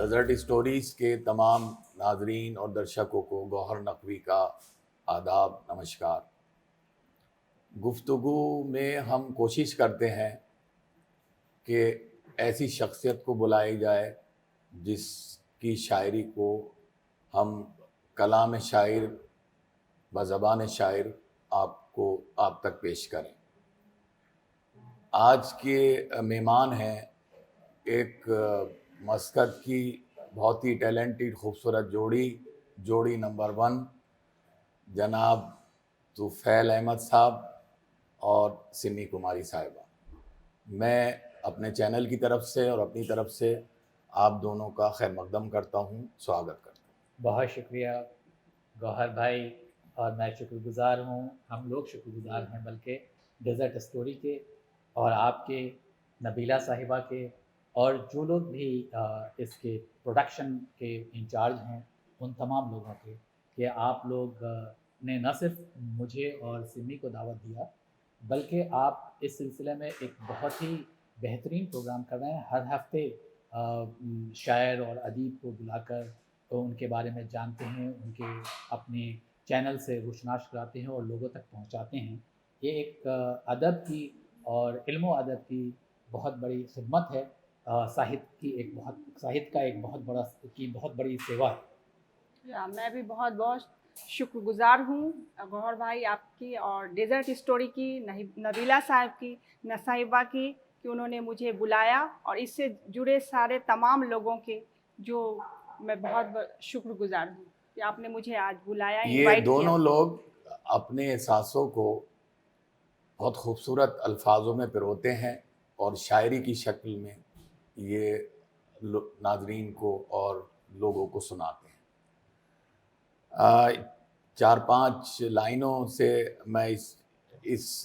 Desert stories के तमाम नाजरीन और दर्शकों को गौहर नकवी का आदाब, नमस्कार। गुफ्तगू में हम कोशिश करते हैं कि ऐसी शख्सियत को बुलाई जाए जिसकी शायरी को हम कलाम शायर बज़बान शायर आप तक पेश करें। आज के मेहमान हैं एक मस्कत की बहुत ही टैलेंटेड खूबसूरत जोड़ी नंबर 1 जनाब तुफैल अहमद साहब और सिमी कुमारी साहिबा। मैं अपने चैनल की तरफ से और अपनी तरफ से आप दोनों का खैर मकदम करता हूँ, स्वागत करता हूँ। बहुत शुक्रिया गौहर भाई, और मैं शुक्रगुज़ार हूँ, हम लोग शुक्रगुज़ार हैं बल्कि डेज़र्ट स्टोरी के और आपके, नबीला साहिबा के, और जो लोग भी इसके प्रोडक्शन के इंचार्ज हैं, उन तमाम लोगों के, कि आप लोग ने न सिर्फ मुझे और सिमी को दावत दिया, बल्कि आप इस सिलसिले में एक बहुत ही बेहतरीन प्रोग्राम कर रहे हैं। हर हफ्ते शायर और अदीब को बुलाकर तो उनके बारे में जानते हैं, उनके अपने चैनल से रोशनाश कराते हैं और लोगों तक पहुंचाते हैं। ये एक अदब की और इल्म व अदब की बहुत बड़ी खिदमत है। साहित्य का एक बहुत बड़ी सेवा है। मैं भी बहुत बहुत शुक्रगुज़ार हूँ गौहर भाई आपकी और डेज़र्ट स्टोरी की, नबीला साहब की, साहिबा की, कि उन्होंने मुझे बुलाया, और इससे जुड़े सारे तमाम लोगों के जो मैं बहुत शुक्रगुज़ार हूँ कि आपने मुझे आज बुलाया, ये इनवाइट किया। दोनों लोग अपने एहसासों को बहुत खूबसूरत अल्फाजों में पिरोते हैं और शायरी की शक्ल में ये नाजरीन को और लोगों को सुनाते हैं। 4-5 लाइनों से मैं इस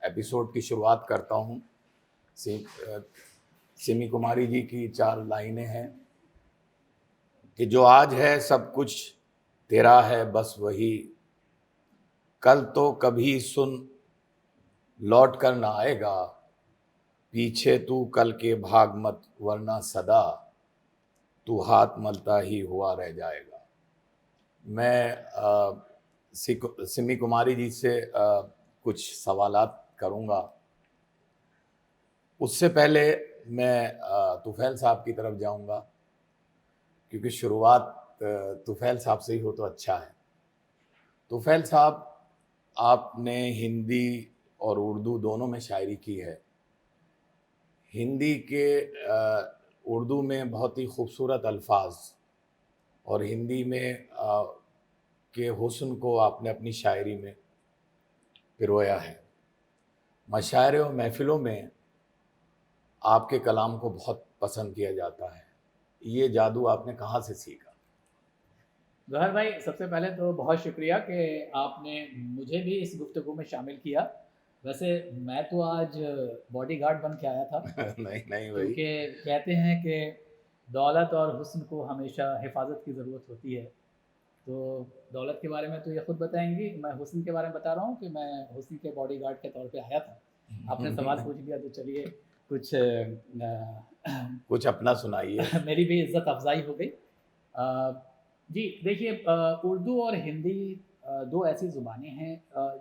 एपिसोड की शुरुआत करता हूँ। सिमी कुमारी जी की 4 लाइनें हैं कि जो आज है सब कुछ तेरा है बस वही, कल तो कभी सुन लौट कर ना आएगा, पीछे तू कल के भाग मत वरना सदा तू हाथ मलता ही हुआ रह जाएगा। मैं सिमी कुमारी जी से कुछ सवालात करूँगा। उससे पहले मैं तुफैल साहब की तरफ जाऊँगा, क्योंकि शुरुआत तुफैल साहब से ही हो तो अच्छा है। तुफैल साहब, आपने हिंदी और उर्दू दोनों में शायरी की है। हिंदी के उर्दू में बहुत ही खूबसूरत अल्फाज और हिंदी में के हुस्न को आपने अपनी शायरी में पिरोया है। मशायरे और महफ़िलों में आपके कलाम को बहुत पसंद किया जाता है। ये जादू आपने कहाँ से सीखा? गौहर भाई, सबसे पहले तो बहुत शुक्रिया कि आपने मुझे भी इस गुफ्तगू में शामिल किया। वैसे मैं तो आज बॉडीगार्ड बन के आया था नहीं नहीं भाई, क्योंकि कहते हैं कि दौलत और हुस्न को हमेशा हिफाजत की ज़रूरत होती है। तो दौलत के बारे में तो ये खुद बताएंगी, मैं हुस्न के बारे में बता रहा हूँ कि मैं हुस्न के बॉडीगार्ड के तौर पे आया था। आपने सवाल पूछ लिया तो चलिए कुछ कुछ अपना सुनाइए। मेरी भी इज़्ज़त अफजाई हो गई। जी देखिए, उर्दू और हिंदी दो ऐसी ज़ुबानें हैं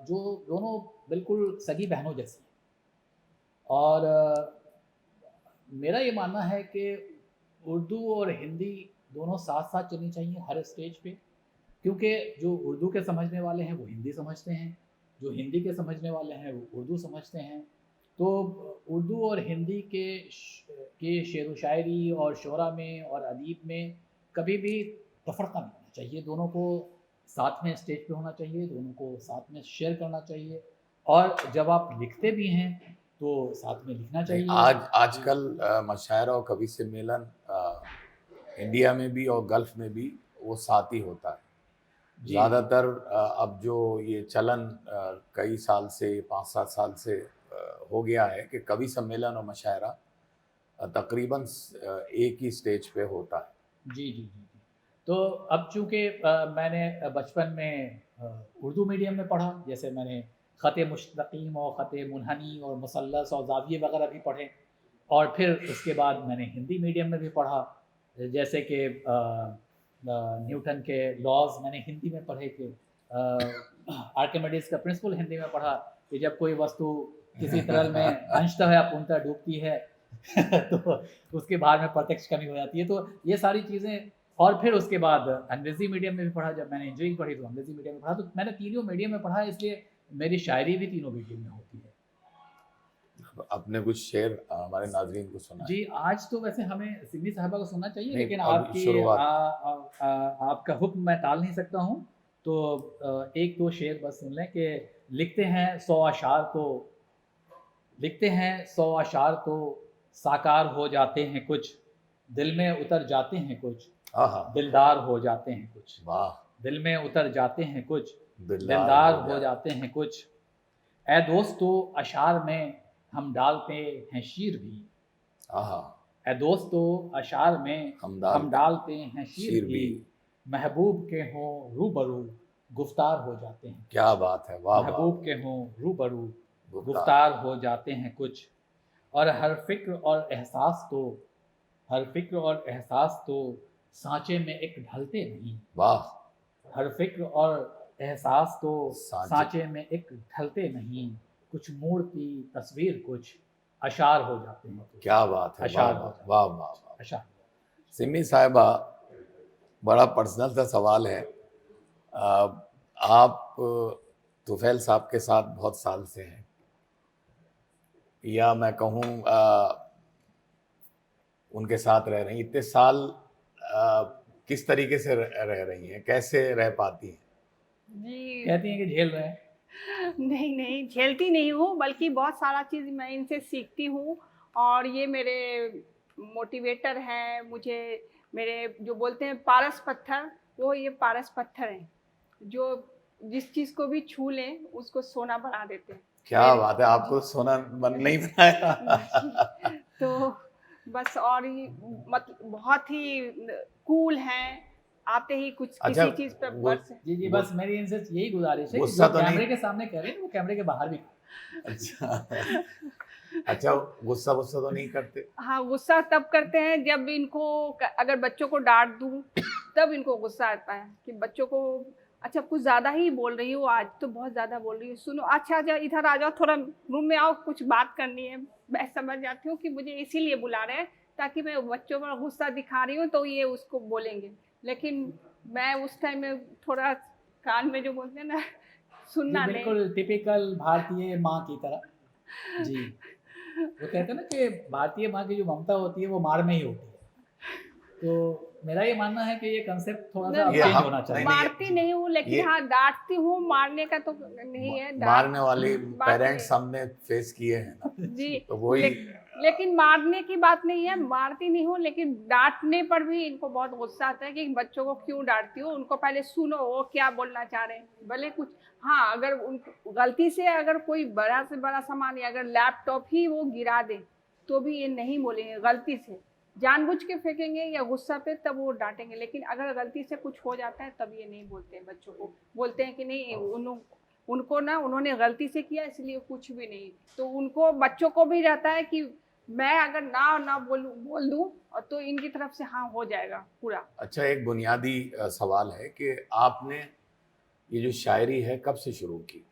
जो दोनों बिल्कुल सगी बहनों जैसी हैं, और मेरा ये मानना है कि उर्दू और हिंदी दोनों साथ साथ चलनी चाहिए हर स्टेज पे, क्योंकि जो उर्दू के समझने वाले हैं वो हिंदी समझते हैं, जो हिंदी के समझने वाले हैं वो उर्दू समझते हैं। तो उर्दू और हिंदी के शेर व शायरी और शोरा में और अदीब में कभी भी तफ़र्क़ा नहीं होना चाहिए। दोनों को साथ में स्टेज पे होना चाहिए, दोनों को साथ में शेयर करना चाहिए, और जब आप लिखते भी हैं तो साथ में लिखना चाहिए। आजकल मशायरा और कवि सम्मेलन इंडिया में भी और गल्फ़ में भी वो साथ ही होता है। ज़्यादातर अब जो ये चलन कई साल से 5-7 साल से हो गया है कि कवि सम्मेलन और मशायरा तकरीबन एक ही स्टेज पे होता है। जी जी जी जी। तो अब चूँकि मैंने बचपन में उर्दू मीडियम में पढ़ा, जैसे मैंने ख़त मुस्तक़ीम और ख़त मुनहनी और मुसल्लस और ज़ाविये वगैरह भी पढ़े, और फिर उसके बाद मैंने हिंदी मीडियम में भी पढ़ा, जैसे कि न्यूटन के लॉज मैंने हिंदी में पढ़े थे, आर्किमिडीज का प्रिंसिपल हिंदी में पढ़ा कि जब कोई वस्तु किसी तरल में अंशतः या पूर्णतः डूबती है तो उसके भार में प्रत्यक्ष कमी हो जाती है। तो ये सारी चीज़ें, और फिर उसके बाद अंग्रेज़ी मीडियम में भी पढ़ा, जब मैंने इंजीनियरिंग पढ़ी तो अंग्रेज़ी मीडियम में पढ़ा, तो मैंने तीनों मीडियम में पढ़ा, इसलिए मेरी शायरी भी तीनों मीडियम में होती है। अपने कुछ शेर हमारे नाजरीन को सुना जी, आज तो वैसे हमें सिमी साहिबा को सुनना चाहिए, नहीं, लेकिन अब आपकी शुरुआत। आपका हुक्म मैं टाल नहीं सकता हूँ, तो एक दो शेर बस सुन लें कि लिखते हैं 100 अशार तो, लिखते हैं 100 अशार तो साकार हो जाते हैं कुछ, दिल में उतर जाते हैं कुछ, हाँ, दिलदार हो जाते हैं कुछ, वाह, दिल में उतर जाते हैं कुछ, दिलदार दिलदार हो हो जाते हैं कुछ। ए दोस्तों अशार में हम डालते हैं शीर भी, हाँ, ए दोस्तों अशार में हम डालते हैं शीर भी, महबूब के हों रूबरू गुफ्तार हो जाते हैं। क्या बात है, वाह, महबूब के हों रूबरू गुफ्तार हो जाते हैं कुछ, और हर फिक्र और एहसास तो, हर फिक्र और एहसास तो सांचे में एक ढलते नहीं। वाह, हर फिक्र और एहसास तो सांचे सांचे में एक ढलते नहीं, कुछ मूर्ति तस्वीर कुछ अशार हो जाते हैं। क्या बात है, अशार वाह हो जाते हैं। वाह वाह वाह। अशार। सिमी साहिबा, बड़ा पर्सनल सा सवाल है। आप तुफैल साहब के साथ बहुत साल से हैं, या मैं कहूँ उनके साथ रह रही हैं, इतने साल किस तरीके से रह रही हैं, कैसे रह पाती हैं? जी कहती हैं कि झेल रहे हैं। नहीं नहीं, झेलती नहीं हूँ, बल्कि बहुत सारा चीज़ मैं इनसे सीखती हूँ, और ये मेरे मोटिवेटर हैं। मुझे मेरे जो बोलते हैं पारस पत्थर, वो ये पारस पत्थर हैं जो जिस चीज़ को भी छू लें उसको सोना बना देते हैं। क्या बात है, आपको सोना बन नहीं बनाया? तो बस, और ये बहुत ही कूल हैं, आते ही कुछ अच्छा, किसी चीज़ पर बस। जी बस मेरी इनसे यही गुजारिश है कि गुस्सा जो तो नहीं? कैमरे के सामने कह रहे हैं वो कैमरे के बाहर भी अच्छा अच्छा, गुस्सा तो नहीं करते? हाँ, गुस्सा तब करते हैं जब इनको अगर बच्चों को डांट दूँ तब इनको गुस्सा आता है कि बच्चों को, अच्छा कुछ ज़्यादा ही बोल रही हो, आज तो बहुत ज़्यादा बोल रही हो, सुनो, अच्छा अच्छा इधर आ जाओ, थोड़ा रूम में आओ, कुछ बात करनी है। मैं समझ जाती हूँ कि मुझे इसीलिए बुला रहे हैं ताकि मैं बच्चों पर गुस्सा दिखा रही हूँ तो ये उसको बोलेंगे, लेकिन मैं उस टाइम में थोड़ा कान में जो बोलते हैं ना, सुनना नहीं। बिल्कुल टिपिकल भारतीय माँ की तरह। जी, वो कहते हैं ना कि भारतीय माँ की जो ममता होती है वो मार में ही होती है। तो मेरा ये मानना है कि ये कंसेप्ट थोड़ा सा चेंज होना चाहिए। मारती नहीं हूँ, लेकिन हाँ डांटती हूँ, मारने का तो नहीं है। मारने वाले पेरेंट्स हमने फेस किए हैं ना, जी, तो वही। लेकिन मारने की बात नहीं है, मारती नहीं हूँ, लेकिन डांटने पर भी इनको बहुत गुस्सा आता है कि बच्चों को क्यों डांटती हो, उनको पहले सुनो वो क्या बोलना चाह रहे हैं, भले कुछ। हाँ, अगर उन गलती से अगर कोई बड़ा से बड़ा सामान या अगर लैपटॉप ही वो गिरा दे तो भी ये नहीं बोलेंगे, गलती से जानबूझ के फेंकेंगे या गुस्सा पे तब वो डांटेंगे, लेकिन अगर गलती से कुछ हो जाता है तब ये नहीं बोलते हैं। बच्चों को बोलते हैं कि नहीं, उनको ना उन्होंने गलती से किया इसलिए कुछ भी नहीं। तो उनको बच्चों को भी रहता है कि मैं अगर ना बोल दूं और तो इनकी तरफ से हाँ हो जाएगा पूरा। अच्छा, एक बुनियादी सवाल है कि आपने ये जो शायरी है कब से शुरू की?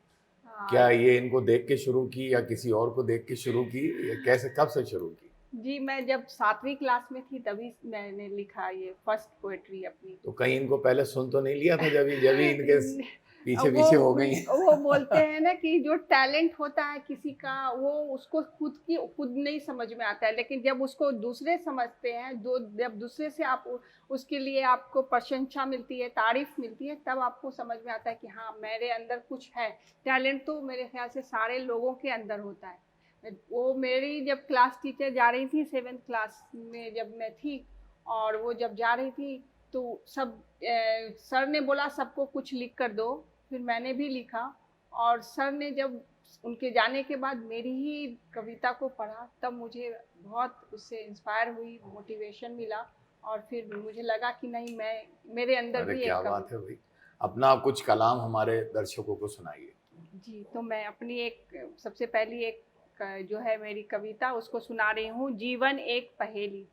क्या ये इनको देख के शुरू की या किसी और को देख के शुरू की, या कैसे, कब से शुरू की? जी, मैं जब 7वीं क्लास में थी तभी मैंने लिखा ये फर्स्ट पोएट्री अपनी। तो कहीं इनको पहले सुन तो नहीं लिया था जब इनके पीछे हो गई? वो बोलते हैं ना कि जो टैलेंट होता है किसी का वो उसको खुद नहीं समझ में आता है, लेकिन जब उसको दूसरे समझते हैं, जब दूसरे से आप उसके लिए आपको प्रशंसा मिलती है, तारीफ मिलती है, तब आपको समझ में आता है कि हाँ मेरे अंदर कुछ है। टैलेंट तो मेरे ख्याल से सारे लोगों के अंदर होता है। वो मेरी जब क्लास टीचर जा रही थी 7th क्लास में जब मैं थी, और वो जब जा रही थी तो सब सर ने बोला सबको कुछ लिख कर दो, फिर मैंने भी लिखा, और सर ने जब उनके जाने के बाद मेरी ही कविता को पढ़ा तब मुझे बहुत उससे इंस्पायर हुई, मोटिवेशन मिला, और फिर मुझे लगा कि नहीं, मेरे अंदर भी क्या बात है भाई, अपना कुछ कलाम हमारे दर्शकों को सुनाइए। जी, तो मैं अपनी एक सबसे पहली एक जो है मेरी कविता उसको सुना रही हूँ। जीवन एक पहेली।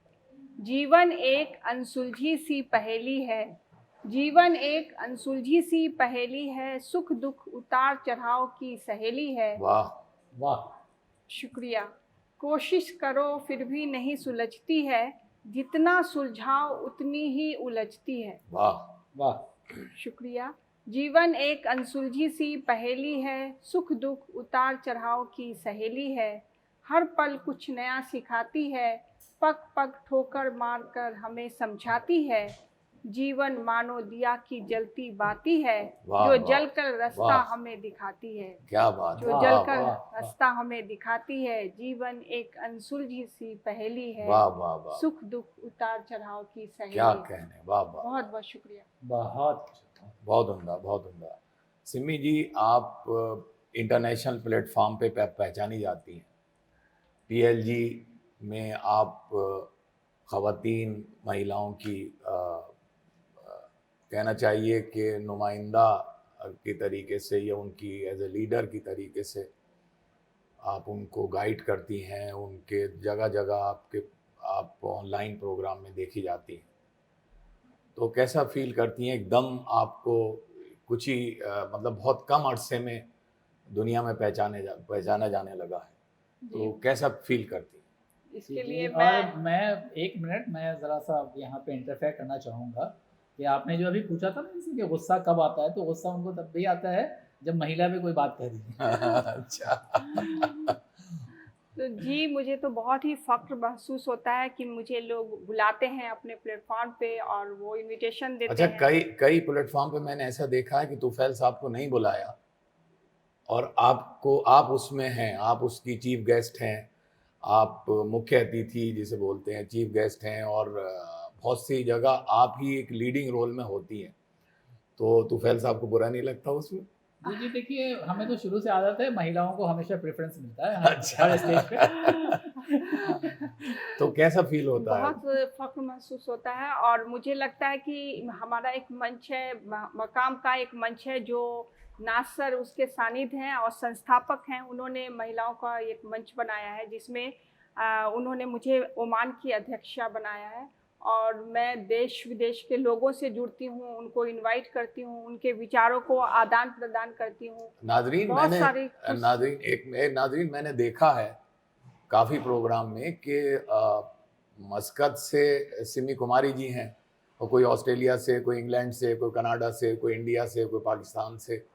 जीवन एक अनसुलझी सी पहेली है, जीवन एक अनसुलझी सी पहेली है, सुख दुख उतार चढ़ाव की सहेली है। वाह वाह। शुक्रिया। कोशिश करो फिर भी नहीं सुलझती है, जितना सुलझाओ उतनी ही उलझती है। वाह वाह। शुक्रिया। जीवन एक अनसुलझी सी पहेली है, सुख दुख उतार चढ़ाव की सहेली है। हर पल कुछ नया सिखाती है, पग पग ठोकर मारकर हमें समझाती है। जीवन मानो दिया की जलती बाती है, वाह, जो वाह, जलकर रास्ता वाह। हमें दिखाती है। क्या बात जो है, वाह, जलकर वाह, वाह। रास्ता हमें दिखाती है। जीवन एक अनसुलझी सी पहेली है, वाह वाह वाह, सुख दुख उतार चढ़ाव की क्या सहेली है। कहने, वाह वाह, बहुत बहुत शुक्रिया। बहुत बहुत उम्दा, बहुत उम्दा। सिमी जी, आप इंटरनेशनल प्लेटफॉर्म पे पहचानी जाती हैं। पीएलजी में आप ख़वातीन महिलाओं की कहना चाहिए कि नुमाइंदा की तरीके से या उनकी एज ए लीडर की तरीके से आप उनको गाइड करती हैं, उनके जगह जगह आप ऑनलाइन प्रोग्राम में देखी जाती हैं। तो कैसा फील करती हैं? एकदम आपको कुछ ही मतलब बहुत कम अरसे में दुनिया में पहचाना जाने लगा है, तो कैसा फील करती हैं? इसके लिए और मैं 1 मिनट मैं ज़रा सा यहाँ पे इंटरफेयर करना चाहूँगा कि आपने जो अभी पूछा था ना इनसे कि गुस्सा कब आता है, तो गुस्सा उनको तब भी आता है जब महिला भी कोई बात कह रही है। अच्छा। तो जी, मुझे तो बहुत ही फ़ख्र महसूस होता है कि मुझे लोग बुलाते हैं अपने प्लेटफॉर्म पे और वो इनविटेशन देते अच्छा, हैं। कई कई प्लेटफॉर्म पे मैंने ऐसा देखा है कि तुफैल साहब को नहीं बुलाया और आप उसमें हैं, आप उसकी चीफ गेस्ट हैं, आप मुख्य अतिथि जिसे बोलते हैं, चीफ गेस्ट हैं और बहुत सी जगह आप ही एक लीडिंग रोल में होती हैं। तो तुफैल साहब को बुरा नहीं लगता उसमें? जी देखिए, हमें तो शुरू से आदत है, महिलाओं को हमेशा प्रेफरेंस मिलता है अच्छा। हर स्टेज पे। तो कैसा फील होता है? बहुत फ़ख्र महसूस होता है और मुझे लगता है कि हमारा एक मंच है, मकाम का एक मंच है जो नाज सर उसके सानिध्य हैं और संस्थापक हैं। उन्होंने महिलाओं का एक मंच बनाया है जिसमें उन्होंने मुझे ओमान की अध्यक्षा बनाया है और मैं देश विदेश के लोगों से जुड़ती हूँ, उनको इनवाइट करती हूँ, उनके विचारों को आदान प्रदान करती हूँ। नाजरीन बहुत मैंने सारी नाजरीन मैंने देखा है काफ़ी प्रोग्राम में कि मस्कत से सिमी कुमारी जी हैं और कोई ऑस्ट्रेलिया से, कोई इंग्लैंड से, कोई कनाडा से, कोई इंडिया से, कोई पाकिस्तान से,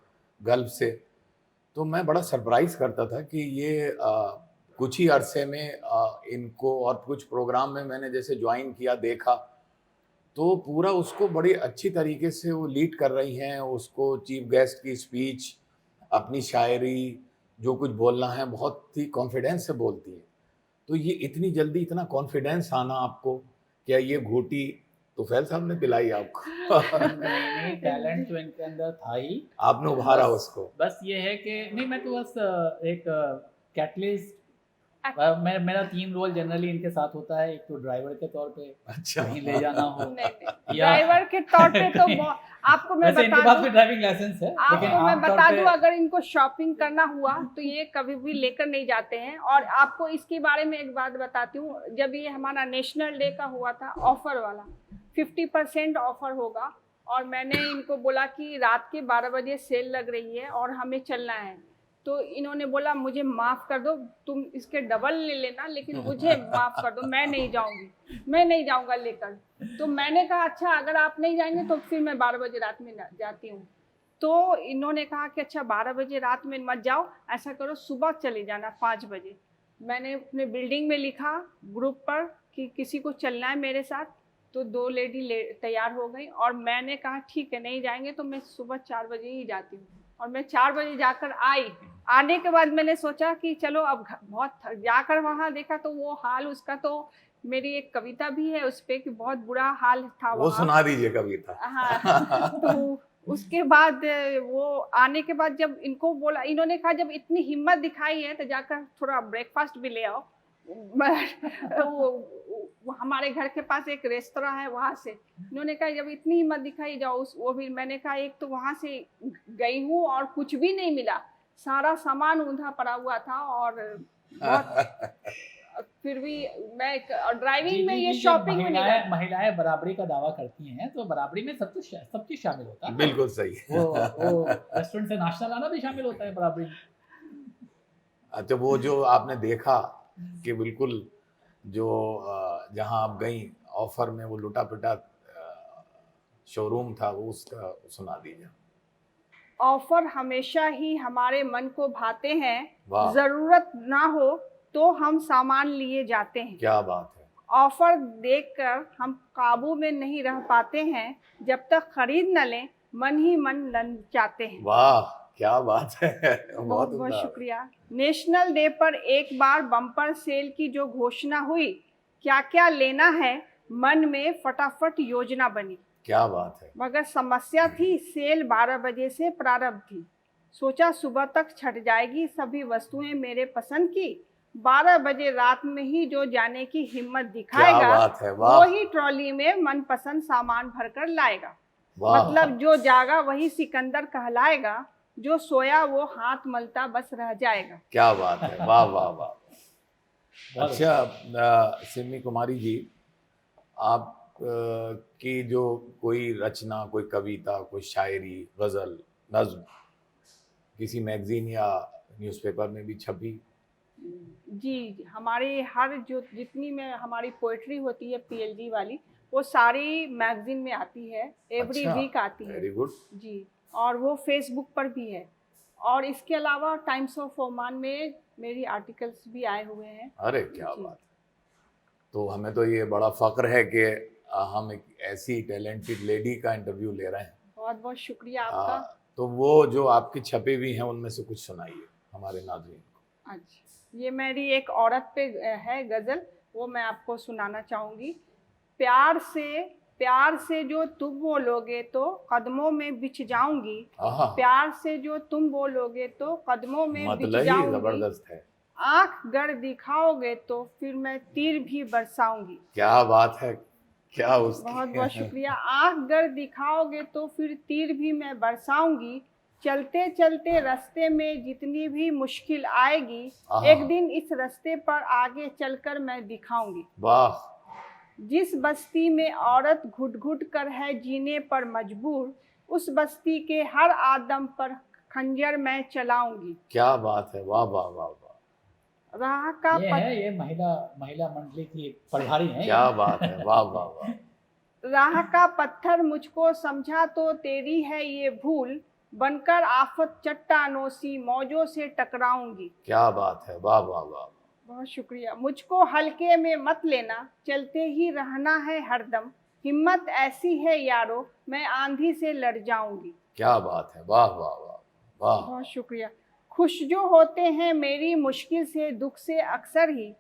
गल्फ से। तो मैं बड़ा सरप्राइज़ करता था कि ये कुछ ही अरसे में इनको और कुछ प्रोग्राम में मैंने जैसे ज्वाइन किया, देखा, तो पूरा उसको बड़ी अच्छी तरीके से वो लीड कर रही हैं। उसको चीफ गेस्ट की स्पीच, अपनी शायरी, जो कुछ बोलना है बहुत ही कॉन्फिडेंस से बोलती है। तो ये इतनी जल्दी इतना कॉन्फिडेंस आना आपको, क्या ये घोटी तुफैल साहब ने पिलाई आपको? नहीं, टैलेंट तो इनके अंदर था ही। आपने उभारा बस उसको? बस ये है कि नहीं, मैं तो बस एक कैटलिस्ट। मेरा 3 रोल जनरली इनके साथ होता है। एक तो ड्राइवर के तौर पे अच्छा। कहीं ले जाना हो, नहीं, या ड्राइवर के तौर पे तो आपको मैं वैसे इनके बता पास दूं, भी ड्राइविंग लाइसेंस है, लेकिन आपको मैं आमतौर बता पे दूं अगर इनको शॉपिंग करना हुआ तो ये कभी भी लेकर नहीं जाते हैं। और आपको इसके बारे में एक बात बताती हूँ, जब ये हमारा नेशनल डे का हुआ था ऑफर वाला 50% ऑफर होगा और मैंने इनको बोला कि रात के 12 बजे सेल लग रही है और हमें चलना है, तो इन्होंने बोला मुझे माफ़ कर दो, तुम इसके डबल ले लेना लेकिन मुझे माफ़ कर दो, मैं नहीं जाऊंगी, मैं नहीं जाऊंगा लेकर। तो मैंने कहा अच्छा अगर आप नहीं जाएंगे तो फिर मैं 12 बजे रात में जाती हूँ। तो इन्होंने कहा कि अच्छा 12 बजे रात में मत जाओ, ऐसा करो सुबह चले जाना 5 बजे। मैंने अपने बिल्डिंग में लिखा ग्रुप पर कि किसी को चलना है मेरे साथ, तो 2 लेडी तैयार हो गई और मैंने कहा ठीक है नहीं जाएंगे तो मैं सुबह 4 बजे ही जाती हूँ। और मैं 4 बजे जाकर आई। आने के बाद मैंने सोचा कि चलो अब बहुत जाकर वहाँ देखा तो वो हाल उसका, तो मेरी एक कविता भी है उस पर कि बहुत बुरा हाल था वो वहाँ। सुना दीजिए कविता। हाँ। तो उसके बाद वो आने के बाद जब इनको बोला, इन्होंने कहा जब इतनी हिम्मत दिखाई है तो जाकर थोड़ा ब्रेकफास्ट भी ले आओ। वो हमारे घर के पास एक रेस्तरां है, वहाँ से इन्होंने कहा जब इतनी हिम्मत दिखाई जाओ उस वो भी। मैंने कहा एक तो वहाँ से गई हूँ और कुछ भी नहीं मिला, सारा सामान ऊंधा पड़ा हुआ था और बहुत फिर भी मैं ड्राइविंग जी में, जी ये जी जी, शॉपिंग में नहीं महिलाएं करती। महिलाएं बराबरी का दावा करती हैं तो बराबरी में सब चीज शामिल होता है ना। बिल्कुल सही। वो रेस्टोरेंट से नाश्ता लाना भी शामिल होता है बराबरी में। अच्छा, वो जो आपने देखा कि बिल्कुल जो जहाँ आप गई ऑफर में वो लुटा पिटा शोरूम था, वो उसका सुना दीजिए। ऑफर हमेशा ही हमारे मन को भाते हैं, वाह, जरूरत ना हो तो हम सामान लिए जाते हैं। क्या बात है। ऑफर देखकर हम काबू में नहीं रह पाते हैं, जब तक खरीद न लें मन ही मन ललचाते हैं। वाह, क्या बात है। बहुत बहुत बहुत उम्दा। शुक्रिया। नेशनल डे पर एक बार बम्पर सेल की जो घोषणा हुई, क्या क्या लेना है, मन में फटाफट योजना बनी। क्या बात है। मगर समस्या थी, सेल 12 बजे से प्रारंभ थी। सोचा सुबह तक छट जाएगी सभी वस्तुएं मेरे पसंद की। 12 बजे रात में ही जो जाने की हिम्मत क्या दिखाएगा, बात है। वाह वो ही ट्रॉली में मनपसंद सामान भरकर लाएगा। वाह। मतलब जो जागा वही सिकंदर कहलाएगा, जो सोया वो हाथ मलता बस रह जाएगा। क्या बात है। वाह वाह वाह। बहुत अच्छा, सिमी कुमारी जी, आप की जो कोई रचना, कोई कविता, कोई शायरी, गजल, नज्म किसी मैगजीन या न्यूज़पेपर में भी छपी? जी, हमारे हर जो जितनी में हमारी पोएट्री होती है पीएलजी वाली, वो सारी मैगजीन में आती है, एवरी अच्छा, वीक आती है। Very good. जी, और वो फेसबुक पर भी है। और इसके अलावा टाइम्स ऑफ ओमान में मेरी आर्टिकल्स भी आए हुए हैं। अरे क्या जी। बात है। तो हमें तो ये बड़ा फक्र है कि हम एक ऐसी टैलेंटेड लेडी का इंटरव्यू ले रहे हैं। बहुत बहुत शुक्रिया आ, आपका। तो वो जो आपकी छपी हुई हैं उनमें से कुछ सुनाइए हमारे नाज़रीन को। अच्छा, ये मेरी एक औरत पे है गज़ल, वो मैं आपको सुनाना चाहूँगी। प्यार से जो तुम बोलोगे तो कदमों में बिछ जाऊंगी। आहा, प्यार से जो तुम बोलोगे तो कदमों में बिछ मतलब ही जाऊंगी। जबरदस्त है। आंख गड़ दिखाओगे तो फिर मैं तीर भी बरसाऊंगी। क्या बात है। क्या उसकी। बहुत बहुत शुक्रिया। आंख गड़ दिखाओगे तो फिर तीर भी मैं बरसाऊंगी। चलते चलते रास्ते में जितनी भी मुश्किल आएगी, आहा, एक दिन इस रास्ते पर आगे चलकर मैं दिखाऊंगी। वाह। जिस बस्ती में औरत घुट घुट कर है जीने पर मजबूर, उस बस्ती के हर आदम पर खंजर मैं चलाऊंगी। क्या बात है। वाह वाह वाह वाह। राह का ये पत, है, ये महिला मंडली की प्रभारी हैं क्या ये। बात है। वाह वाह वाह। राह का पत्थर मुझको समझा तो तेरी है ये भूल, बनकर आफत चट्टानों सी मौजों से टकराऊंगी। क्या बात है। वाह वाह वाह। बहुत शुक्रिया। मुझको हल्के में मत लेना, चलते ही रहना है हरदम। हिम्मत ऐसी है यारो, मैं आंधी से लड़ जाऊंगी। क्या बात है। वाह वाह वाह वाह। बहुत शुक्रिया। खुश जो होते हैं मेरी मुश्किल से दुख से अक्सर ही,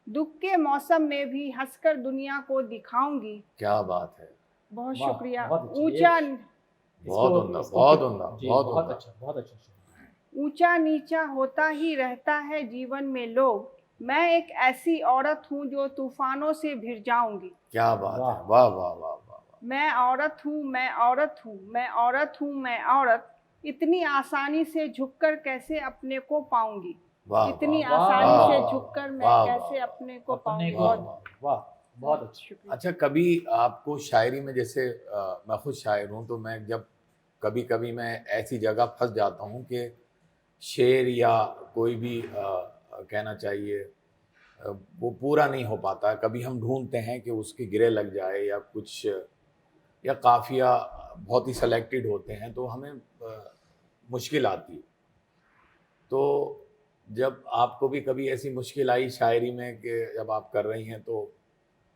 दुख के मौसम में भी हंसकर दुनिया को दिखाऊंगी। क्या बात है। बहुत वाह, शुक्रिया। बहुत अच्छा। ऊंचा बहुत इसको उम्दा, इसको बहुत उम्दा, जी, बहुत बहुत उम्दा। अच्छा, बहुत अच्छा शुरू। ऊंचा नीचा होता ही रहता है जीवन में लोग। मैं एक ऐसी औरत हूँ जो तूफानों से भिड़ जाऊंगी। क्या बात वाह। है। वाह वाह वाह वाह। मैं औरत हूँ, मैं औरत हूँ, मैं औरत हूँ, मैं औरत, इतनी आसानी से झुककर कैसे अपने को पाऊंगी। वाह इतनी वाह, आसानी वाह, से वाह, झुककर मैं वाह, कैसे वाह, अपने को अपने पाऊंगी। को, वाह, बहुत वाह, बहुत अच्छा। शुक्रिया। अच्छा, कभी आपको शायरी में जैसे मैं खुद शायर हूँ, तो मैं जब कभी कभी मैं ऐसी जगह फंस जाता हूँ कि शेर या कोई भी कहना चाहिए वो पूरा नहीं हो पाता। कभी हम ढूंढते हैं कि उसके गिरे लग जाए या कुछ, या काफिया बहुत ही सेलेक्टेड होते हैं तो हमें मुश्किल आती है। तो जब आपको भी कभी ऐसी मुश्किल आई शायरी में कि जब आप कर रही हैं तो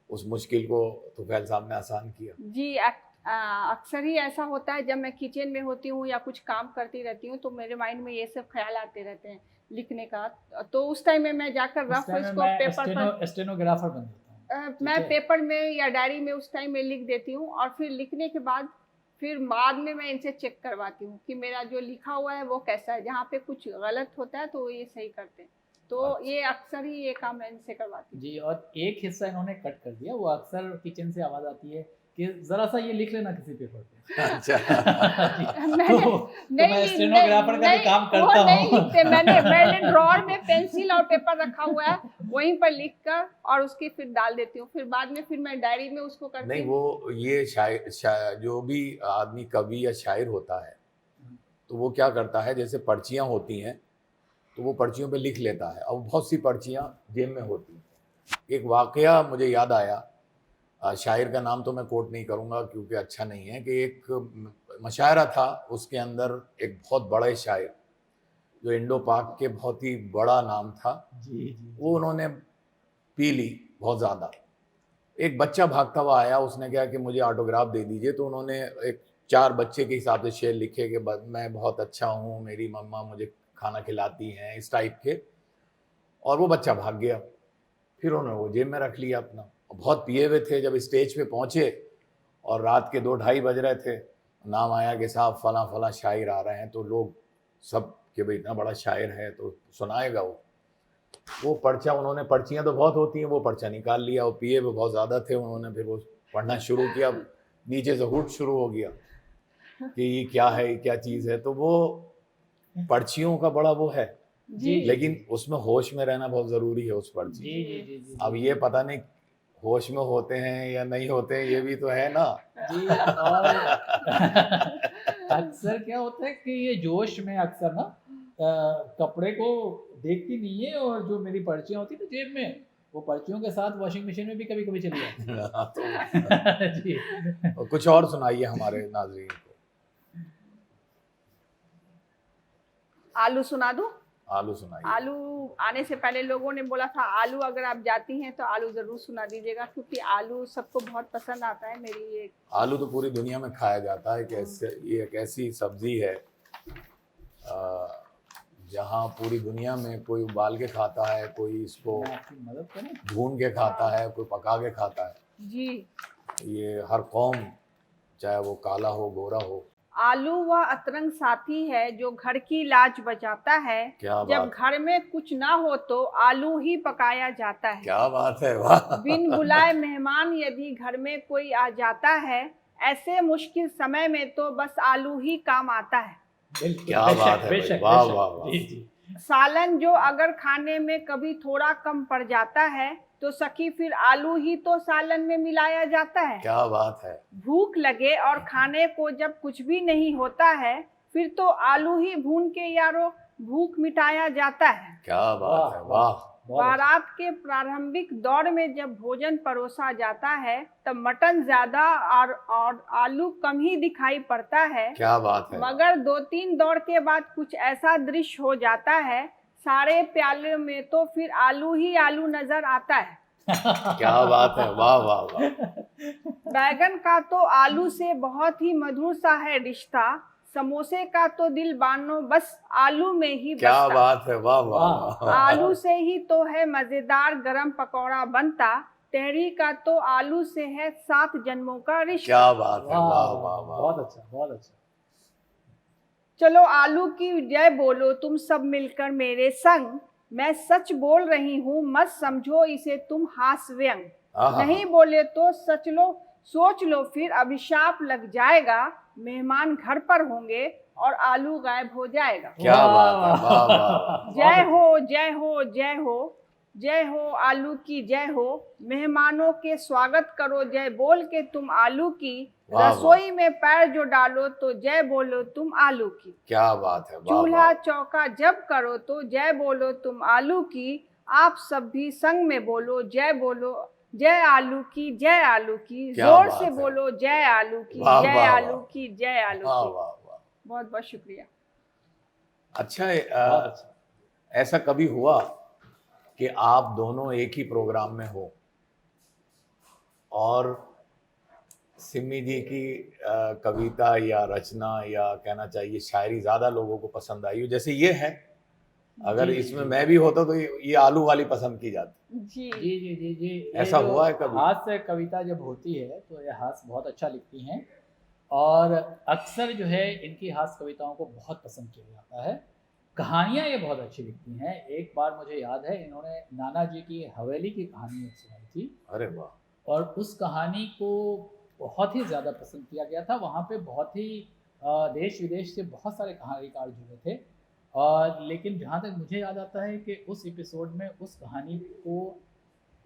उस मुश्किल को तुफैल साहब ने आसान किया? जी, अक्सर ही ऐसा होता है जब मैं किचन में होती हूँ या कुछ काम करती रहती हूँ, तो मेरे माइंड में ये सब ख्याल आते रहते हैं लिखने का। तो उस टाइम में मैं जाकर उस रफ टाइम में इसको मैं पेपर पर स्टेनोग्राफर बन जाता हूँ। ठीक मैं है। पेपर में या डायरी में उस टाइम में लिख देती हूँ, और फिर लिखने के बाद फिर बाद में मैं इनसे चेक करवाती हूँ कि मेरा जो लिखा हुआ है वो कैसा है। जहाँ पे कुछ गलत होता है तो वो ये सही करते हैं। तो अच्छा। ये अक्सर ही ये काम मैं इनसे करवाती हूँ। जी, और एक हिस्सा इन्होंने कट कर दिया, वो अक्सर किचन से आवाज़ आती है कि जरा सा ये लिख लेना किसी पेपर पे। अच्छा। तो मैं स्टेनोग्राफर का भी काम करता नहीं हूँ। लिखते, मैंने ड्रॉअर में पेंसिल और पेपर रखा हुआ है, वहीं पर लिख कर और उसकी फिर डाल देती हूँ, फिर बाद में फिर मैं डायरी में उसको करती नहीं, हूँ। वो ये जो भी आदमी कवि या शायर होता है तो वो क्या करता है, जैसे पर्चियां होती हैं तो वो पर्चियों पे लिख लेता है, और बहुत सी पर्चियां जेब में होती हैं। एक वाकया मुझे याद आया, शायर का नाम तो मैं कोट नहीं करूंगा क्योंकि अच्छा नहीं है, कि एक मशायरा था, उसके अंदर एक बहुत बड़े शायर जो इंडो पाक के बहुत ही बड़ा नाम था, जी वो उन्होंने पी ली बहुत ज़्यादा। एक बच्चा भागता हुआ आया, उसने कहा कि मुझे ऑटोग्राफ दे दीजिए, तो उन्होंने एक 4 बच्चे के हिसाब से शेर लिखे कि मैं बहुत अच्छा हूँ, मेरी मम्मा मुझे खाना खिलाती हैं, इस टाइप के, और वो बच्चा भाग गया। फिर उन्होंने वो जेब में रख लिया अपना, बहुत पिए हुए थे। जब स्टेज पे पहुंचे और रात के 2-2:30 बज रहे थे, नाम आया कि साहब फला फला शायर आ रहे हैं, तो लोग सब कि भाई इतना बड़ा शायर है तो सुनाएगा वो पर्चा, उन्होंने, पर्चियां तो बहुत होती हैं, वो पर्चा निकाल लिया, वो पिए वो बहुत ज़्यादा थे, उन्होंने फिर वो पढ़ना शुरू किया, नीचे से हुट शुरू हो गया कि ये क्या है, ये क्या चीज़ है। तो वो पर्चियों का बड़ा वो है, जी लेकिन उसमें होश में रहना बहुत ज़रूरी है उस पर्ची। जी जी जी जी। अब ये पता नहीं होश में होते हैं या नहीं होते हैं, ये भी तो है ना। जी, और अक्सर क्या होता है कि ये जोश में अक्सर ना कपड़े को देखती नहीं है, और जो मेरी पर्चियां होती है ना जेब में, वो पर्चियों के साथ वॉशिंग मशीन में भी कभी कभी चली जाती तो है। जी और कुछ और सुनाइए हमारे नाज़रीन को। आलू सुना दूं? आलू सुनाइए। आलू आने से पहले लोगों ने बोला था आलू अगर आप जाती हैं तो आलू ज़रूर सुना दीजिएगा, क्योंकि आलू सबको बहुत पसंद आता है। मेरी एक आलू तो पूरी दुनिया में खाया जाता है, ये एक ऐसी सब्जी है जहाँ पूरी दुनिया में कोई उबाल के खाता है, कोई इसको मैं आपकी मदद करूं? भून के खाता है, कोई पका के खाता है। जी, ये हर कौम, चाहे वो काला हो गोरा हो। आलू वह अतरंग साथी है जो घर की लाज बचाता है। क्या जब बात, घर में कुछ ना हो तो आलू ही पकाया जाता है। क्या बात है, वाह। बिन बुलाए मेहमान यदि घर में कोई आ जाता है, ऐसे मुश्किल समय में तो बस आलू ही काम आता है। बिल्कुल, क्या बेशक, बात है भाई, बेशक, वाह, बेशक। वाह, वाह। जी जी। सालन जो अगर खाने में कभी थोड़ा कम पड़ जाता है तो सखी फिर आलू ही तो सालन में मिलाया जाता है। क्या बात है, भूख लगे और खाने को जब कुछ भी नहीं होता है, फिर तो आलू ही भून के यारो भूख मिटाया जाता है। क्या बात है, वाह। बहुत अच्छा। बारात के प्रारंभिक दौर में जब भोजन परोसा जाता है तब मटन ज्यादा और आलू कम ही दिखाई पड़ता है। क्या बात है, मगर 2-3 दौर के बाद कुछ ऐसा दृश्य हो जाता है, सारे प्याले में तो फिर आलू ही आलू नजर आता है। क्या बात है, वाह वाह वाह। बैगन का तो आलू से बहुत ही मधुर सा है रिश्ता, समोसे का तो दिल बानो बस आलू में ही क्या बसता। बात है, वाह वाह वाह। आलू से ही तो है मजेदार गरम पकौड़ा बनता, तहरी का तो आलू से है 7 जन्मों का रिश्ता। क्या बात है, वाह, वाह वाह वाह। बहुत अच्छा, बहुत अच्छा। चलो आलू की जय बोलो तुम सब मिलकर मेरे संग, मैं सच बोल रही हूँ मत समझो इसे तुम हास्य व्यंग। आहा। नहीं बोले तो सच लो, सोच लो फिर अभिशाप लग जाएगा, मेहमान घर पर होंगे और आलू गायब हो जाएगा। क्या बात है, वाह वाह वाह। जय हो जय हो जय हो, जय हो आलू की जय हो, मेहमानों के स्वागत करो जय बोल के तुम आलू की, वाह, वाह। रसोई में पैर जो डालो तो जय बोलो तुम आलू की। क्या बात है, वाह चूल्हा वाह। चौका जब करो तो जय बोलो तुम आलू की, आप सब भी संग में बोलो जय बोलो, जय आलू की जय आलू की, क्या जोर बात से है। बोलो जय आलू की वाह, जय वाह, आलू वाह। की जय आलू वाह की। वाह वाह। बहुत बहुत शुक्रिया। अच्छा, बहुत अच्छा। ऐसा कभी हुआ कि आप दोनों एक ही प्रोग्राम में हो और सिमी जी की कविता या रचना या कहना चाहिए शायरी ज़्यादा लोगों को पसंद आई हो, जैसे ये है, अगर जी, इसमें जी। मैं भी होता तो ये आलू वाली पसंद की जाती। जी जी जी जी जी। ये ऐसा जो हुआ है कभी? हास्य कविता जब होती है तो ये हास्य बहुत अच्छा लिखती हैं, और अक्सर जो है इनकी हास्य कविताओं को बहुत पसंद किया जाता है। कहानियाँ ये बहुत अच्छी लिखती हैं। एक बार मुझे याद है इन्होंने नाना जी की हवेली की कहानी एक सुनाई थी, अरे वाह। और उस कहानी को बहुत ही ज़्यादा पसंद किया गया था। वहाँ पे बहुत ही देश विदेश से बहुत सारे कहानीकार जुड़े थे। और लेकिन जहाँ तक मुझे याद आता है कि उस एपिसोड में उस कहानी को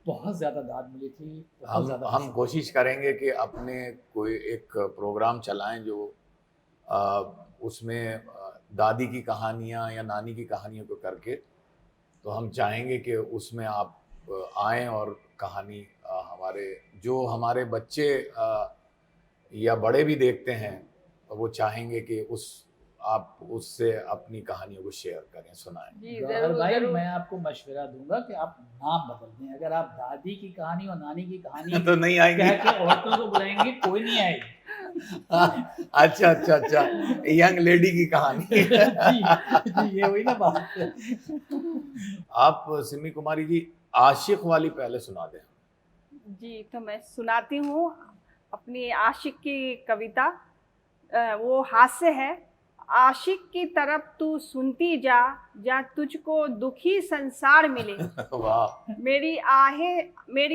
बहुत ज़्यादा दाद मिली थी, बहुत ज़्यादा हम पसंद। कोशिश करेंगे कि अपने कोई एक प्रोग्राम चलाएं जो उसमें दादी की कहानियाँ या नानी की कहानियों को करके, तो हम चाहेंगे कि उसमें आप आएँ और कहानी हमारे बच्चे या बड़े भी देखते हैं, वो चाहेंगे कि आप उससे अपनी कहानियों को शेयर करें, सुनाएं। जी गौहर जरूर भाई, जरूर। मैं आपको मशवरा दूंगा कि आप नाम बदल दें। अगर आप दादी की कहानी और नानी की कहानी तो नहीं कह आएंगे। के औरतों को बुलाएंगे, कोई नहीं आएगी। अच्छा अच्छा अच्छा, यंग लेडी की कहानी। जी ये हुई ना बात। आप सिमी कुमारी जी आशिक वाली पहले सुना दें। जी तो मैं सुनाती हूँ अपनी आशिक की कविता। वो हास्य है। आशिक की तरफ तू सुनती जा, जा तुझको दुखी संसार मिले। वाह मेरी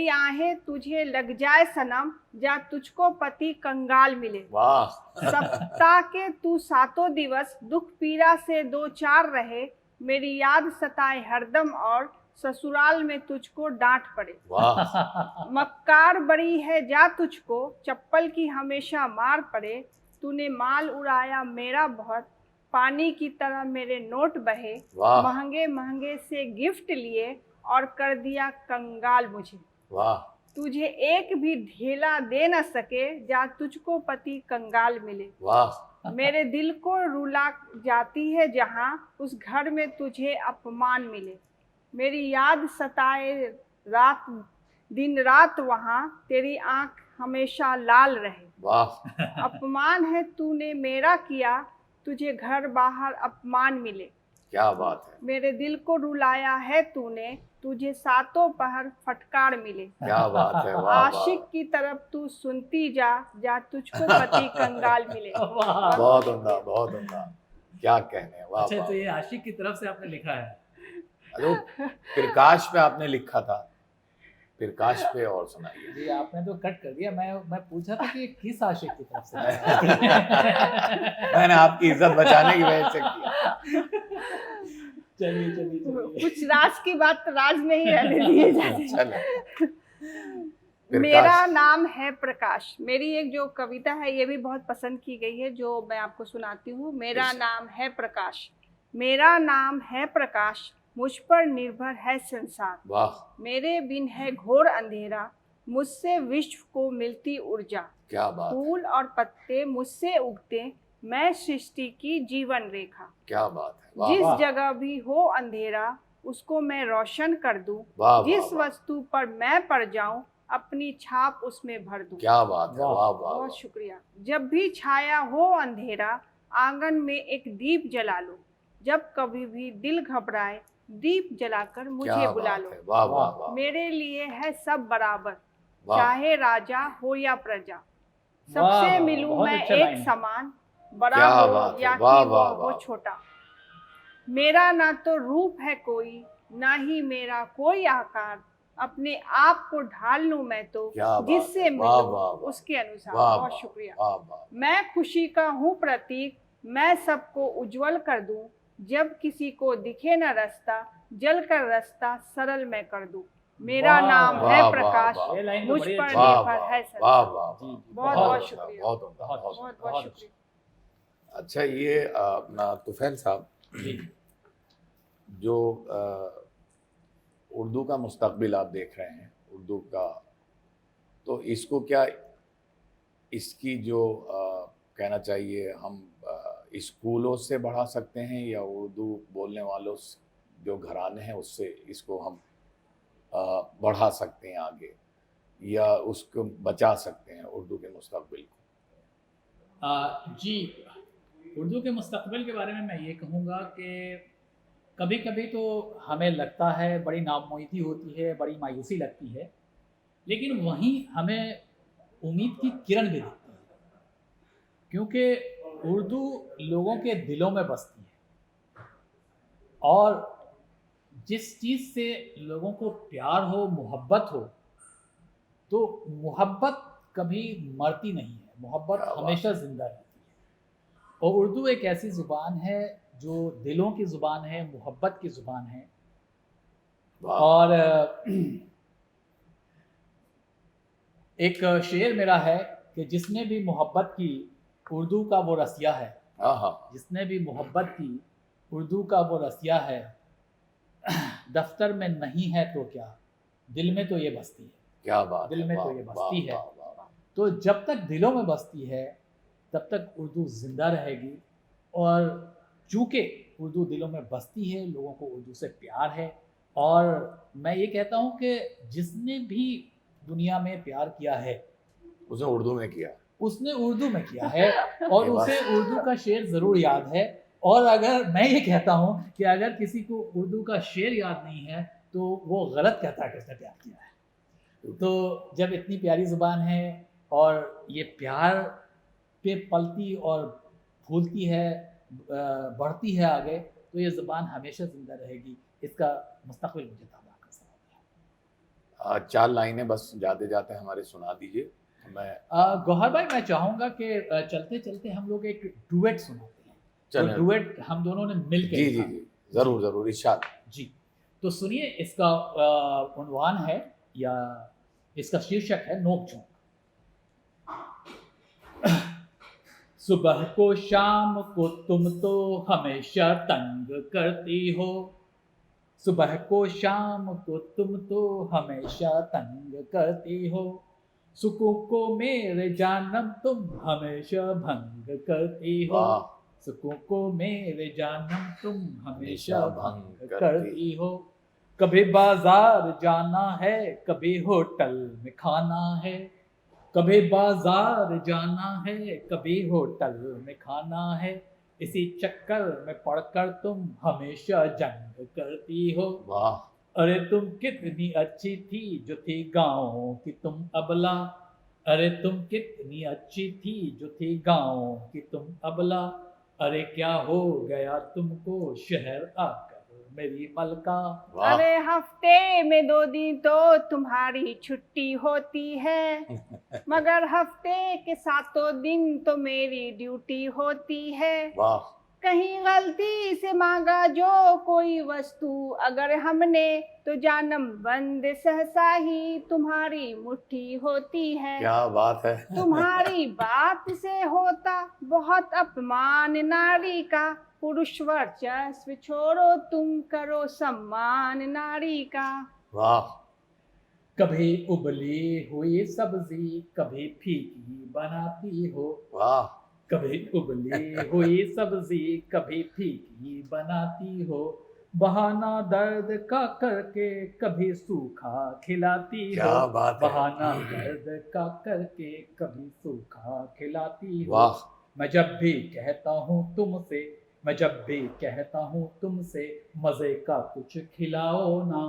आहें तुझे लग जाए सनम, जा तुझको पति कंगाल मिले। वाह। सप्ताह के तू सातों दिवस दुख पीड़ा से दो चार रहे, मेरी याद सताए हरदम और ससुराल में तुझको डांट पड़े। वाह। मक्कार बड़ी है जा तुझको, चप्पल की हमेशा मार पड़े। तूने माल उड़ाया मेरा बहुत, पानी की तरह मेरे नोट बहे। वाह। महंगे महंगे से गिफ्ट लिए और कर दिया कंगाल मुझे। वाह। तुझे एक भी ढेला दे न सके, जा तुझको पति कंगाल मिले। वाह। मेरे दिल को रुला जाती है जहाँ, उस घर में तुझे अपमान मिले। मेरी याद सताए रात दिन रात वहाँ, तेरी आंख हमेशा लाल रहे। वाह। अपमान है तूने मेरा किया, तुझे घर बाहर अपमान मिले। क्या बात है, मेरे दिल को रुलाया है तूने, तुझे सातों पहर फटकार मिले। क्या बात है। वाह आशिक की तरफ तू सुनती जा, जा तुझको पति कंगाल मिले। वाह। बहुत उम्दा, बहुत उम्दा। क्या कहने। वाह अच्छा, वाह। तो ये आशिक की तरफ से आपने लिखा है? अरे प्रकाश पे आपने लिखा था, प्रकाश पे और सुनाइए। जी आपने तो कट कर दिया। मैं पूछा था कि ये किस आशिक की तरफ से? मैंने आपकी इज्जत बचाने की वजह से किया। चलिए चलिए चलिए। कुछ राज की बात राज में ही रहने दिए जाते। चलो। मेरा नाम है प्रकाश, मेरी एक जो कविता है ये भी बहुत पसंद की गई है, जो मैं आपको सुनाती हूँ। मेरा नाम है प्रकाश, मेरा नाम है प्रकाश, मुझ पर निर्भर है संसार। वाह। मेरे बिन है घोर अंधेरा, मुझसे विश्व को मिलती ऊर्जा। क्या बात है। फूल और पत्ते मुझसे उगते, मैं सृष्टि की जीवन रेखा। क्या बात है। वाह। जिस वाह। जगह भी हो अंधेरा, उसको मैं रोशन कर दूं। वाह, जिस वाह। वस्तु पर मैं पड़ जाऊं, अपनी छाप उसमें भर दूं। क्या बात है। वाह। वाह वाह। बहुत शुक्रिया। जब भी छाया हो अंधेरा, आंगन में एक दीप जला लो। जब कभी भी दिल घबराए, दीप जलाकर मुझे बुला लो। वाह वाह वाह। मेरे लिए है सब बराबर, वाह। चाहे राजा हो या प्रजा। वाह, सबसे वाह, मिलूं बहुत मैं अच्छा एक लाइन है। समान, बड़ा क्या हो बात है। या वाह, कि वाह, वह हो वाह। छोटा। मेरा ना तो रूप है कोई, ना ही मेरा कोई आकार। अपने आप को ढाल लूं मैं तो, क्या बात जिससे है। वाह, मिलूं वाह, वाह। उसके अनुसार। वाह, बहुत वाह, शुक्रिया। वाह वाह। मैं खुशी का हूँ प्रतीक, मैं सबको उज्जवल कर दूं। जब किसी को दिखे न रास्ता, जल कर रास्ता सरल मैं कर दूं। मेरा वाह, नाम वाह, है वाह, प्रकाश, वाह। ये लाइन तो मुझ बड़ी पर अच्छी वाह निर्भर वाह। है वाह संसार। वाह। जी, जी, बहुत बहुत बहुत उम्दा, शुक्रिया। बहुत उम्दा, बहुत बहुत बहुत उम्दा। बहुत शुक्रिया। अच्छा, ये अपना तुफैल साहब, जी जो उर्दू का मुस्तकबिल आप देख रहे हैं, उर्दू का, तो इसको क्या, इसकी जो कहना चाहिए, हम स्कूलों से बढ़ा सकते हैं या उर्दू बोलने वालों जो घराने हैं उससे इसको हम बढ़ा सकते हैं आगे, या उसको बचा सकते हैं उर्दू के मुस्तकबिल को? जी, उर्दू के मुस्तकबिल के बारे में मैं ये कहूँगा कि कभी कभी तो हमें लगता है, बड़ी नाउम्मीदी होती है, बड़ी मायूसी लगती है, लेकिन वहीं हमें उम्मीद की किरण भी दिखती है, क्योंकि उर्दू लोगों के दिलों में बसती है। और जिस चीज़ से लोगों को प्यार हो, मोहब्बत हो, तो मोहब्बत कभी मरती नहीं है, मोहब्बत क्या बात हमेशा जिंदा रहती है। और उर्दू एक ऐसी ज़ुबान है जो दिलों की ज़ुबान है, मोहब्बत की ज़ुबान है। वाह और एक शेर मेरा है कि जिसने भी मोहब्बत की उर्दू का वो रसिया है, हाँ हाँ जिसने भी मोहब्बत की उर्दू का वो रसिया है, दफ्तर में नहीं है तो क्या, दिल में तो ये बसती है। क्या बात दिल है में वाह तो ये वाह बसती है। वाह वाह वाह। तो जब तक दिलों में बसती है तब तक उर्दू ज़िंदा रहेगी। और चूँकि उर्दू दिलों में बसती है, लोगों को उर्दू से प्यार है। और मैं ये कहता हूँ कि जिसने भी दुनिया में प्यार किया है उसने उर्दू में किया। उसने उर्दू में किया है और ये बात- उसे उर्दू का शेर ज़रूर याद है। और अगर मैं ये कहता हूँ कि अगर किसी को उर्दू का शेर याद नहीं है तो वो गलत कहता है कि उसने प्यार किया है। तो जब इतनी प्यारी ज़ुबान है और ये प्यार पे पलती और फूलती है, बढ़ती है आगे, तो ये ज़ुबान हमेशा ज़िंदा रहेगी। इसका मुस्तक़बिल मुझे ताबा कर सकता है। 4 लाइनें बस जाते जाते हमारे सुना दीजिए। मैं गौहर भाई, मैं चाहूँगा कि चलते चलते हम लोग एक डुएट सुनाते हैं। तो चलें। डुएट हम दोनों ने मिल के जी जी लिखा। जी जरूर जरूर इरशाद। जी, तो सुनिए, इसका उन्वान है या इसका शीर्षक है नोक झोंक। सुबह को शाम को तुम तो हमेशा तंग करती हो, सुबह को शाम को तुम तो हमेशा तंग करती हो, सुकून को मेरे जानम तुम हमेशा भंग करती हो, वाह सुकून को मेरे जानम तुम हमेशा भंग करती करती हो। कभी बाजार जाना है, कभी होटल में खाना है, कभी बाजार जाना है, कभी होटल में खाना है, इसी चक्कर में पड़कर तुम हमेशा जंग करती हो। वाह अरे तुम कितनी अच्छी थी जो थी गाँव की तुम अबला, अरे तुम कितनी अच्छी थी जो थी गाँव की तुम अबला, अरे क्या हो गया तुमको शहर आकर मेरी मलका। वाह अरे हफ्ते में 2 दिन तो तुम्हारी छुट्टी होती है, मगर हफ्ते के 7 दिन तो मेरी ड्यूटी होती है। वाह कहीं गलती से मांगा जो कोई वस्तु अगर हमने, तो जानम बंद सहसा ही तुम्हारी मुट्ठी होती है। क्या बात है। तुम्हारी बात से होता बहुत अपमान नारी का, पुरुष वर्चस्व छोड़ो तुम करो सम्मान नारी का। वाह कभी उबली हुई सब्जी कभी फीकी बनाती हो, वाह कभी उबली हुई सब्जी कभी फीकी बनाती हो, बहाना दर्द का करके कभी सूखा खिलाती हो, क्या बात है। बहाना दर्द का करके कभी सूखा खिलाती हो। वाह मैं जब भी कहता हूँ तुमसे, मैं जब भी कहता हूँ तुमसे मज़े का कुछ खिलाओ ना,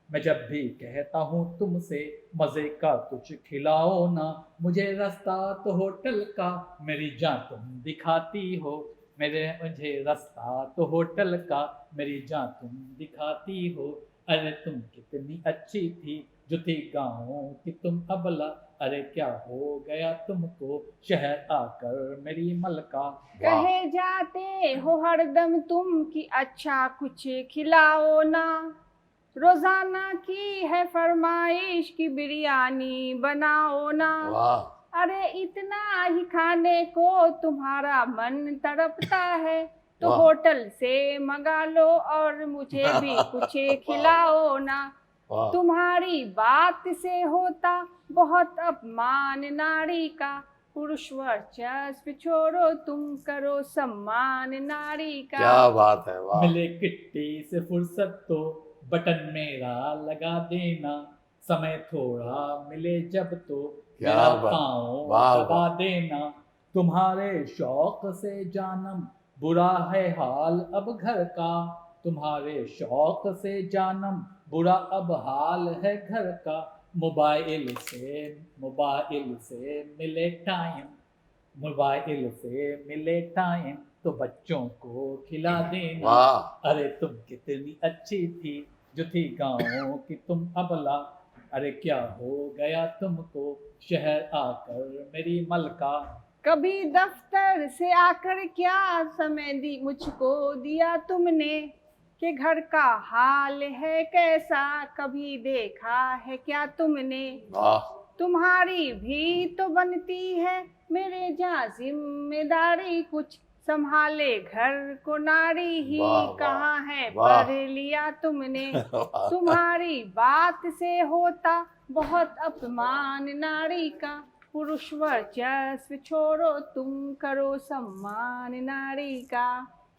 मैं जब भी कहता हूँ तुमसे मज़े का कुछ खिलाओ ना, मुझे रास्ता तो होटल का मेरी जान तुम दिखाती हो, मुझे रास्ता तो होटल का मेरी जान तुम दिखाती हो। अरे तुम कितनी अच्छी थी जो थी गाँव की तुम अबला, अरे क्या हो गया तुमको शहर आकर मेरी मलका। वाह कहे जाते हो हरदम तुम कि अच्छा कुछ खिलाओ ना, रोजाना की है फरमाइश की बिरयानी बनाओ ना। वाह अरे इतना ही खाने को तुम्हारा मन तड़पता है, तो वाह। होटल से मंगा लो और मुझे भी कुछ खिलाओ ना। वाह तुम्हारी बात से होता बहुत अपमान नारी का, पुरुष वर्चस्व छोड़ो तुम करो सम्मान नारी का। क्या बात है। वाह मिले किट्टी से फुर्सत तो बटन मेरा लगा देना, समय थोड़ा मिले जब तो क्या मेरा बात। पाँव वाह, दबा वाह। देना। तुम्हारे शौक से जानम बुरा है हाल अब घर का, तुम्हारे शौक से जानम बुरा अब हाल है घर का। मोबाइल से मिले टाइम, मोबाइल से मिले टाइम तो बच्चों को खिला देना। वाह अरे तुम कितनी अच्छी थी जो थी गाँव की तुम अबला, अरे क्या हो गया तुमको शहर आकर मेरी मलका। कभी दफ्तर से आकर क्या समय दी मुझको दिया तुमने, कि घर का हाल है कैसा कभी देखा है क्या तुमने। वाह तुम्हारी भी तो बनती है मेरे जहाँ जिम्मेदारी, कुछ संभाले घर को नारी ही वाह, वाह, कहाँ है वाह। पढ़ लिया तुमने। वाह। तुम्हारी बात से होता बहुत अपमान नारी का, पुरुष वर्चस्व छोड़ो तुम करो सम्मान नारी का।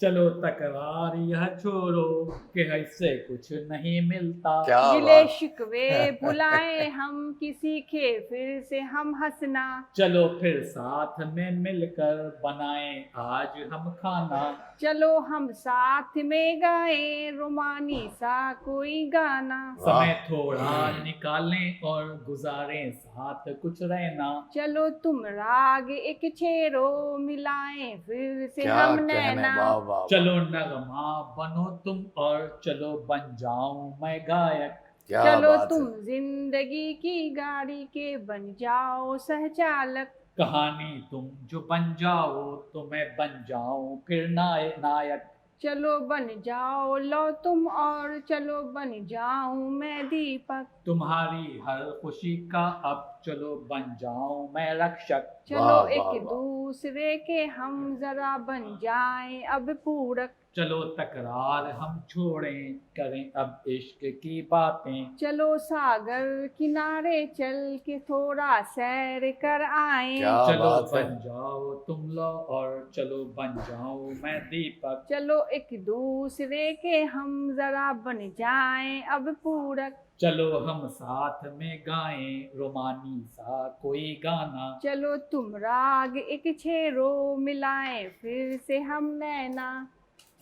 चलो तकरार यह छोड़ो कि इससे कुछ नहीं मिलता। क्या गिले बात। शिकवे भुलाए हम किसी के फिर से हम हंसना। चलो फिर साथ में मिलकर बनाएं आज हम खाना। चलो हम साथ में गाएं रोमानी सा कोई गाना। समय थोड़ा निकालें और गुजारें साथ कुछ रहना। चलो तुम राग एक छेड़ो मिलाएं फिर से क्या हम कहने, नैना। वाह वाह वाह। चलो नगमा बनो तुम और चलो बन जाऊं मैं गायक। क्या चलो बात तुम है। जिंदगी की गाड़ी के बन जाओ सहचालक। कहानी तुम जो बन जाओ तो मैं बन जाऊं फिर नायक। चलो बन जाओ लो तुम और चलो बन जाऊं मैं दीपक। तुम्हारी हर खुशी का अब चलो बन जाऊं मैं रक्षक। चलो वाह, एक वाह, वाह। दूसरे के हम जरा बन जाएं अब पूरक। चलो तकरार हम छोड़ें करें अब इश्क की बातें। चलो सागर किनारे चल के थोड़ा सैर कर आए। क्या चलो बात है। बन जाओ तुम लो और चलो बन जाऊं मैं दीपक। चलो एक दूसरे के हम जरा बन जाएं अब पूरक। चलो हम साथ में गाएं रोमानी सा कोई गाना। चलो तुम राग एक छेड़ो मिलाएं फिर से हम नैना।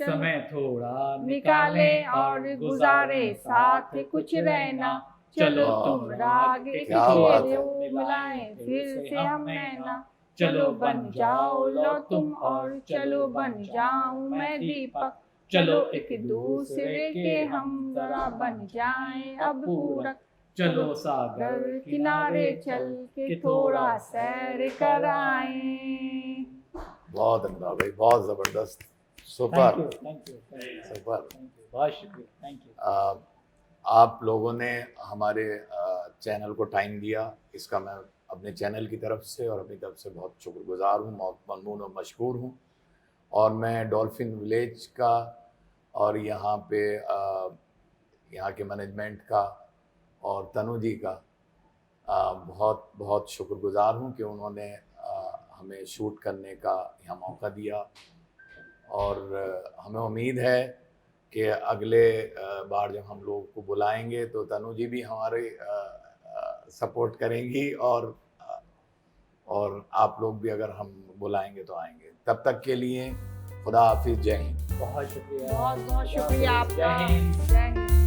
चलो समय थोड़ा निकाले और गुजारे साथ कुछ रहना। चलो वाह, तुम वाह। राग एक क्या बात है। छेड़ो मिलाएं फिर से हम नैना। चलो बन जाओ लो तुम और चलो बन जाऊं मैं दीपक। चलो एक दूसरे के हम जरा बन जाएं अब पूरक। चलो सागर किनारे चल के थोड़ा सैर कर आए। बहुत अनका भाई, बहुत जबरदस्त, thank super you thank you super. बहुत शुक्रिया थैंक यू। आप लोगों ने हमारे चैनल को टाइम दिया, इसका मैं अपने चैनल की तरफ से और अपनी तरफ से बहुत शुक्रगुजार हूँ, बहुत ममनून और मशकूर हूँ। और मैं डॉल्फिन विलेज का और यहाँ पे यहाँ के मैनेजमेंट का और तनु जी का बहुत बहुत शुक्रगुजार हूँ कि उन्होंने हमें शूट करने का यहाँ मौका दिया। और हमें उम्मीद है कि अगले बार जब हम लोग को बुलाएंगे तो तनु जी भी हमारे सपोर्ट करेंगी और आप लोग भी अगर हम बुलाएंगे तो आएंगे। तब तक के लिए खुदा हाफिज, जय हिंद। बहुत शुक्रिया बहुत बहुत शुक्रिया आपका। जय हिंद। जय हिंद।